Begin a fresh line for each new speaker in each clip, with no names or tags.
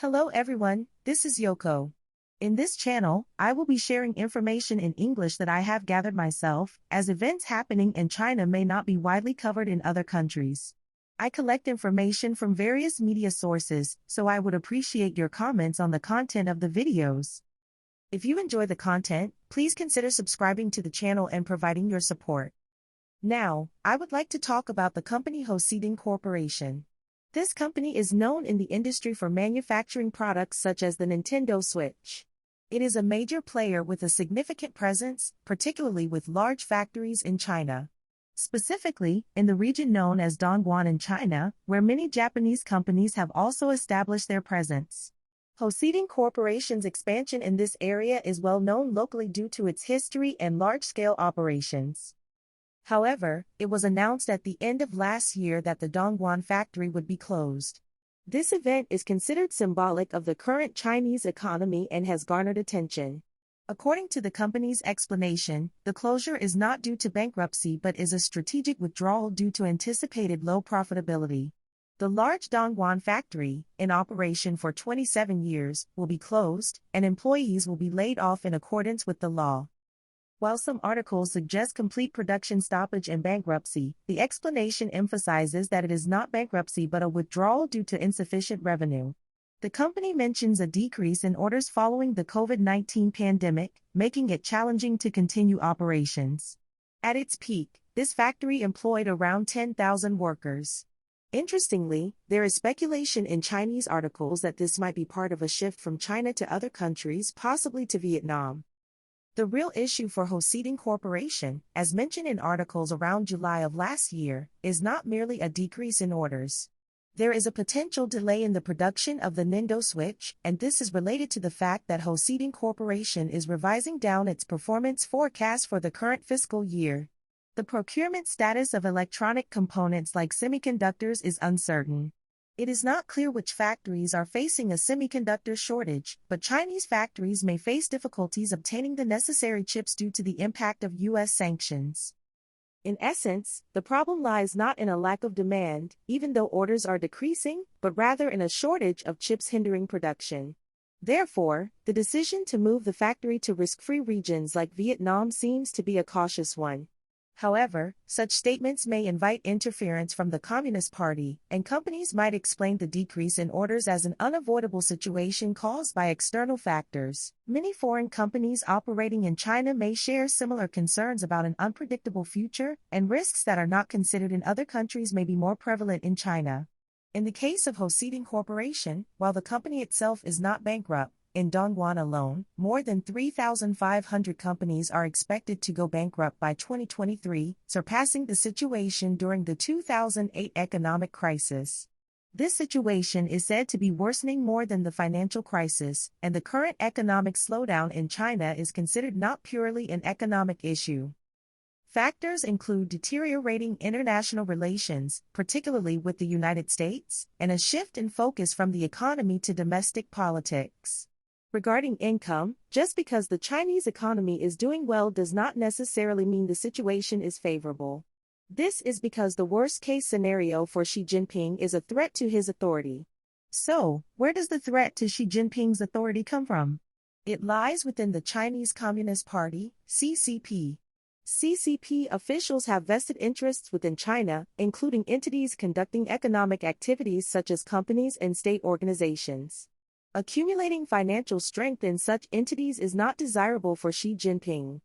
Hello everyone, this is Yoko. In this channel, I will be sharing information in English that I have gathered myself, as events happening in China may not be widely covered in other countries. I collect information from various media sources, so I would appreciate your comments on the content of the videos. If you enjoy the content, please consider subscribing to the channel and providing your support. Now, I would like to talk about the company Henan Corporation. This company is known in the industry for manufacturing products such as the Nintendo Switch. It is a major player with a significant presence, particularly with large factories in China. Specifically, in the region known as Dongguan in China, where many Japanese companies have also established their presence. Henan Corporation's expansion in this area is well known locally due to its history and large-scale operations. However, it was announced at the end of last year that the Dongguan factory would be closed. This event is considered symbolic of the current Chinese economy and has garnered attention. According to the company's explanation, the closure is not due to bankruptcy but is a strategic withdrawal due to anticipated low profitability. The large Dongguan factory, in operation for 27 years, will be closed, and employees will be laid off in accordance with the law. While some articles suggest complete production stoppage and bankruptcy, the explanation emphasizes that it is not bankruptcy but a withdrawal due to insufficient revenue. The company mentions a decrease in orders following the COVID-19 pandemic, making it challenging to continue operations. At its peak, this factory employed around 10,000 workers. Interestingly, there is speculation in Chinese articles that this might be part of a shift from China to other countries, possibly to Vietnam. The real issue for Henan Corporation, as mentioned in articles around July of last year, is not merely a decrease in orders. There is a potential delay in the production of the Nintendo Switch, and this is related to the fact that Henan Corporation is revising down its performance forecast for the current fiscal year. The procurement status of electronic components like semiconductors is uncertain. It is not clear which factories are facing a semiconductor shortage, but Chinese factories may face difficulties obtaining the necessary chips due to the impact of U.S. sanctions. In essence, the problem lies not in a lack of demand, even though orders are decreasing, but rather in a shortage of chips hindering production. Therefore, the decision to move the factory to risk-free regions like Vietnam seems to be a cautious one. However, such statements may invite interference from the Communist Party, and companies might explain the decrease in orders as an unavoidable situation caused by external factors. Many foreign companies operating in China may share similar concerns about an unpredictable future, and risks that are not considered in other countries may be more prevalent in China. In the case of Henan Corporation, while the company itself is not bankrupt, in Dongguan alone, more than 3,500 companies are expected to go bankrupt by 2023, surpassing the situation during the 2008 economic crisis. This situation is said to be worsening more than the financial crisis, and the current economic slowdown in China is considered not purely an economic issue. Factors include deteriorating international relations, particularly with the United States, and a shift in focus from the economy to domestic politics. Regarding income, just because the Chinese economy is doing well does not necessarily mean the situation is favorable. This is because the worst-case scenario for Xi Jinping is a threat to his authority. So, where does the threat to Xi Jinping's authority come from? It lies within the Chinese Communist Party, CCP. CCP officials have vested interests within China, including entities conducting economic activities such as companies and state organizations. Accumulating financial strength in such entities is not desirable for Xi Jinping.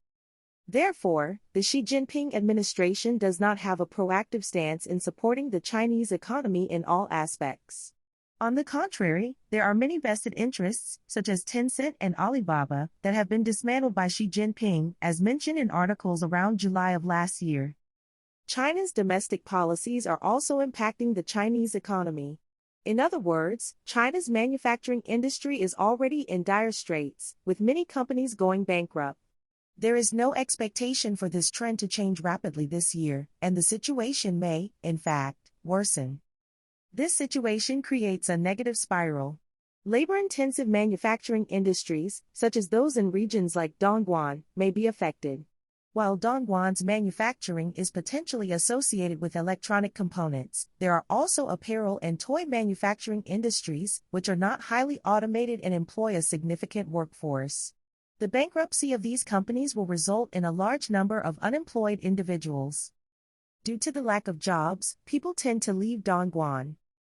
Therefore, the Xi Jinping administration does not have a proactive stance in supporting the Chinese economy in all aspects. On the contrary, there are many vested interests, such as Tencent and Alibaba, that have been dismantled by Xi Jinping, as mentioned in articles around July of last year. China's domestic policies are also impacting the Chinese economy. In other words, China's manufacturing industry is already in dire straits, with many companies going bankrupt. There is no expectation for this trend to change rapidly this year, and the situation may, in fact, worsen. This situation creates a negative spiral. Labor-intensive manufacturing industries, such as those in regions like Dongguan, may be affected. While Dongguan's manufacturing is potentially associated with electronic components, there are also apparel and toy manufacturing industries, which are not highly automated and employ a significant workforce. The bankruptcy of these companies will result in a large number of unemployed individuals. Due to the lack of jobs, people tend to leave Dongguan.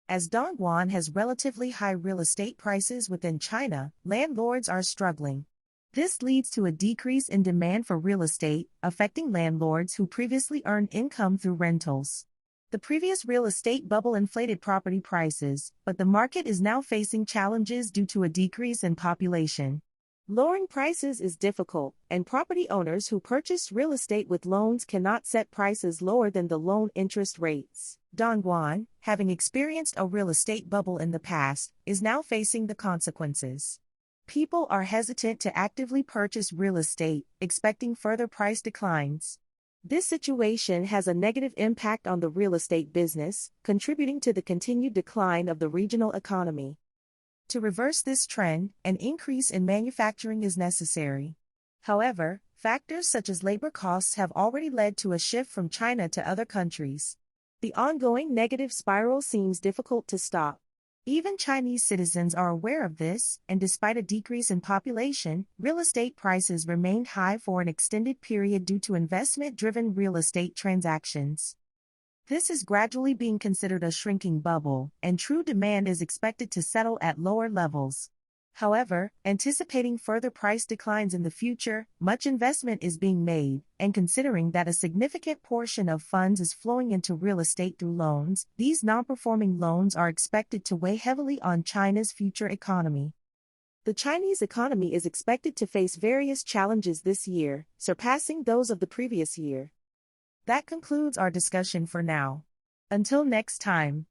As Dongguan has relatively high real estate prices within China, landlords are struggling. This leads to a decrease in demand for real estate, affecting landlords who previously earned income through rentals. The previous real estate bubble inflated property prices, but the market is now facing challenges due to a decrease in population. Lowering prices is difficult, and property owners who purchased real estate with loans cannot set prices lower than the loan interest rates. Dongguan, having experienced a real estate bubble in the past, is now facing the consequences. People are hesitant to actively purchase real estate, expecting further price declines. This situation has a negative impact on the real estate business, contributing to the continued decline of the regional economy. To reverse this trend, an increase in manufacturing is necessary. However, factors such as labor costs have already led to a shift from China to other countries. The ongoing negative spiral seems difficult to stop. Even Chinese citizens are aware of this, and despite a decrease in population, real estate prices remained high for an extended period due to investment-driven real estate transactions. This is gradually being considered a shrinking bubble, and true demand is expected to settle at lower levels. However, anticipating further price declines in the future, much investment is being made, and considering that a significant portion of funds is flowing into real estate through loans, these non-performing loans are expected to weigh heavily on China's future economy. The Chinese economy is expected to face various challenges this year, surpassing those of the previous year. That concludes our discussion for now. Until next time.